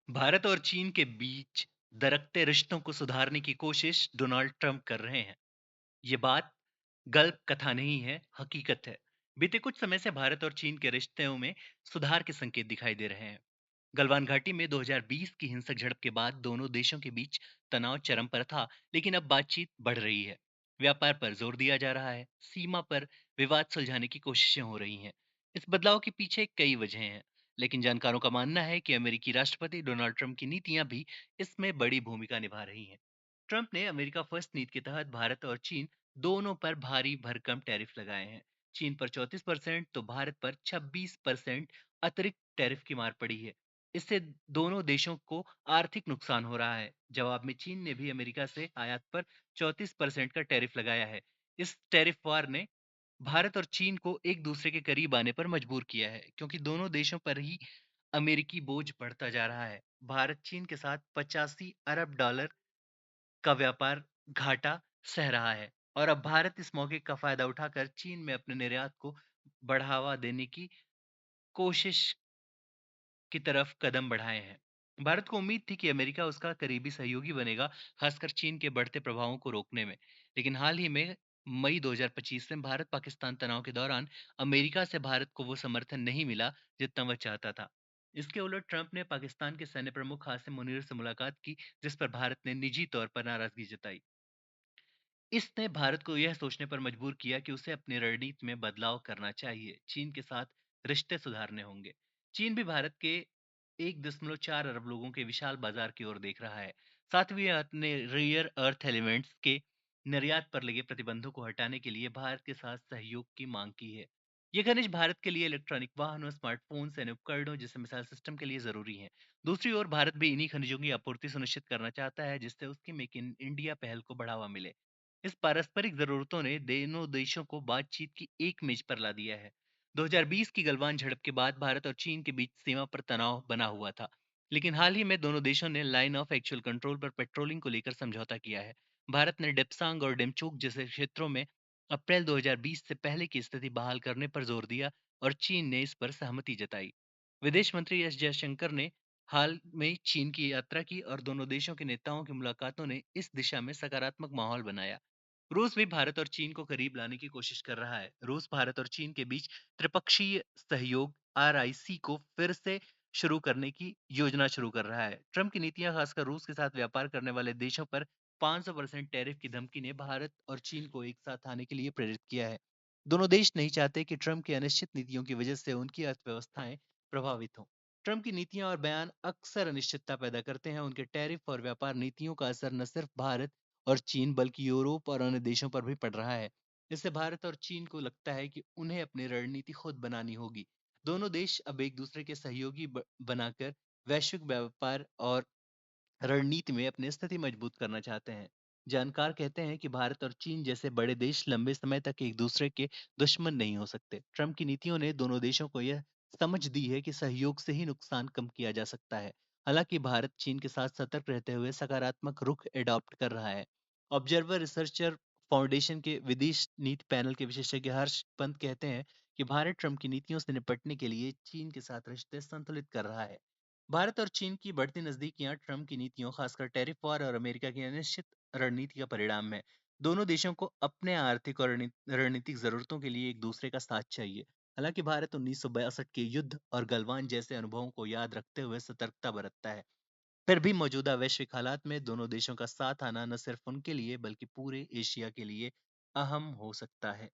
भारत और चीन के बीच दरकते रिश्तों को सुधारने की कोशिश डोनाल्ड ट्रंप कर रहे हैं। ये बात गल्प कथा नहीं है, हकीकत है। बीते कुछ समय से भारत और चीन के रिश्तों में सुधार के संकेत दिखाई दे रहे हैं। गलवान घाटी में 2020 की हिंसक झड़प के बाद दोनों देशों के बीच तनाव चरम पर था, लेकिन अब बातचीत बढ़ रही है। व्यापार पर जोर दिया जा रहा है, सीमा पर विवाद सुलझाने की कोशिशें हो रही हैं। इस बदलाव के पीछे कई वजहें हैं, लेकिन जानकारों का मानना है कि अमेरिकी राष्ट्रपति डोनाल्ड ट्रंप की नीतियां भी इसमें बड़ी भूमिका निभा रही हैं। ट्रंप ने अमेरिका फर्स्ट नीति के तहत भारत और चीन दोनों पर भारी भरकम टैरिफ लगाए हैं। चीन पर 34% तो भारत पर 26% अतिरिक्त टैरिफ की मार पड़ी है। इससे दोनों देशों को आर्थिक नुकसान हो रहा है। जवाब में चीन ने भी अमेरिका से आयात पर 34% का टैरिफ लगाया है। इस टैरिफ वार ने भारत और चीन को एक दूसरे के करीब आने पर मजबूर किया है, क्योंकि दोनों देशों पर ही अमेरिकी बोझ बढ़ता जा रहा है। भारत चीन के साथ 85 अरब डॉलर का व्यापार घाटा सह रहा है, और अब भारत इस मौके का फायदा उठाकर चीन में अपने निर्यात को बढ़ावा देने की कोशिश की तरफ कदम बढ़ाए हैं। भारत को उम्मीद थी कि अमेरिका उसका करीबी सहयोगी बनेगा, खासकर चीन के बढ़ते प्रभावों को रोकने में। लेकिन हाल ही में मई 2025 में भारत पाकिस्तान तनाव के दौरान अमेरिका से भारत को वो समर्थन नहीं मिला जितना वह चाहता था। इसके उलट ट्रंप ने पाकिस्तान के सैन्य प्रमुख कासिम मुनीर से मुलाकात की, जिस पर भारत ने निजी तौर पर नाराजगी जताई। इसने भारत को यह सोचने पर मजबूर किया कि उसे अपनी रणनीति में बदलाव करना चाहिए। चीन के साथ रिश्ते सुधारने होंगे। चीन भी भारत के 1.4 अरब लोगों के विशाल बाजार की ओर देख रहा है। साथ ही यह अपने रियर अर्थ एलिमेंट्स के निर्यात पर लगे प्रतिबंधों को हटाने के लिए भारत के साथ सहयोग की मांग की है। ये खनिज भारत के लिए इलेक्ट्रॉनिक वाहनों, स्मार्टफोन, सैन्य उपकरणों जैसे मिसाइल सिस्टम के लिए जरूरी हैं। दूसरी ओर भारत भी इन्हीं खनिजों की आपूर्ति सुनिश्चित करना चाहता है, जिससे उसकी मेक इन इंडिया पहल को बढ़ावा मिले। इस पारस्परिक जरूरतों ने दोनों देशों को बातचीत की एक मेज पर ला दिया है। 2020 की गलवान झड़प के बाद भारत और चीन के बीच सीमा पर तनाव बना हुआ था, लेकिन हाल ही में दोनों देशों ने लाइन ऑफ एक्चुअल कंट्रोल पर पेट्रोलिंग को लेकर समझौता किया है। भारत ने डेप्सांग और डेमचुक जैसे क्षेत्रों में अप्रैल 2020 से पहले की स्थिति बहाल करने पर जोर दिया, और चीन ने इस पर सहमति जताई। विदेश मंत्री एस जयशंकर ने हाल में चीन की यात्रा की, और दोनों देशों के नेताओं की मुलाकातों ने इस दिशा में सकारात्मक माहौल बनाया। रूस भी भारत और चीन को करीब लाने की कोशिश कर रहा है। रूस भारत और चीन के बीच त्रिपक्षीय सहयोग आरआईसी को फिर से शुरू करने की योजना शुरू कर रहा है। ट्रंप की नीतियां, खासकर रूस के साथ व्यापार करने वाले देशों पर 500% टैरिफ की धमकी ने भारत और चीन को एक साथ आने के लिए प्रेरित किया है। दोनों देश नहीं चाहते कि ट्रंप की अनिश्चित नीतियों की वजह से उनकी अर्थव्यवस्थाएं प्रभावित हों। ट्रंप की नीतियां और बयान अक्सर अनिश्चितता पैदा करते हैं। उनके टैरिफ और व्यापार नीतियों का असर न सिर्फ भारत और चीन बल्कि यूरोप और अन्य देशों पर भी पड़ रहा है। इससे भारत और चीन को लगता है कि उन्हें अपनी रणनीति खुद बनानी होगी। दोनों देश अब एक दूसरे के सहयोगी बनाकर वैश्विक व्यापार और रणनीति में अपनी स्थिति मजबूत करना चाहते हैं। जानकार कहते हैं कि भारत और चीन जैसे बड़े देश लंबे समय तक एक दूसरे के दुश्मन नहीं हो सकते। ट्रंप की नीतियों ने दोनों देशों को यह समझ दी है कि सहयोग से ही नुकसान कम किया जा सकता है। हालांकि भारत चीन के साथ सतर्क रहते हुए सकारात्मक रुख एडॉप्ट कर रहा है। ऑब्जर्वर रिसर्चर फाउंडेशन के विदेश नीति पैनल के विशेषज्ञ हर्ष पंत कहते हैं कि भारत ट्रंप की नीतियों से निपटने के लिए चीन के साथ रिश्ते संतुलित कर रहा है। भारत और चीन की बढ़ती नजदीकियां ट्रंप की नीतियों, खासकर टैरिफ वॉर और अमेरिका की अनिश्चित रणनीति का परिणाम है। दोनों देशों को अपने आर्थिक और रणनीतिक जरूरतों के लिए एक दूसरे का साथ चाहिए। हालांकि भारत 1962 के युद्ध और गलवान जैसे अनुभवों को याद रखते हुए सतर्कता बरतता है। फिर भी मौजूदा वैश्विक हालात में दोनों देशों का साथ आना न सिर्फ उनके लिए बल्कि पूरे एशिया के लिए अहम हो सकता है।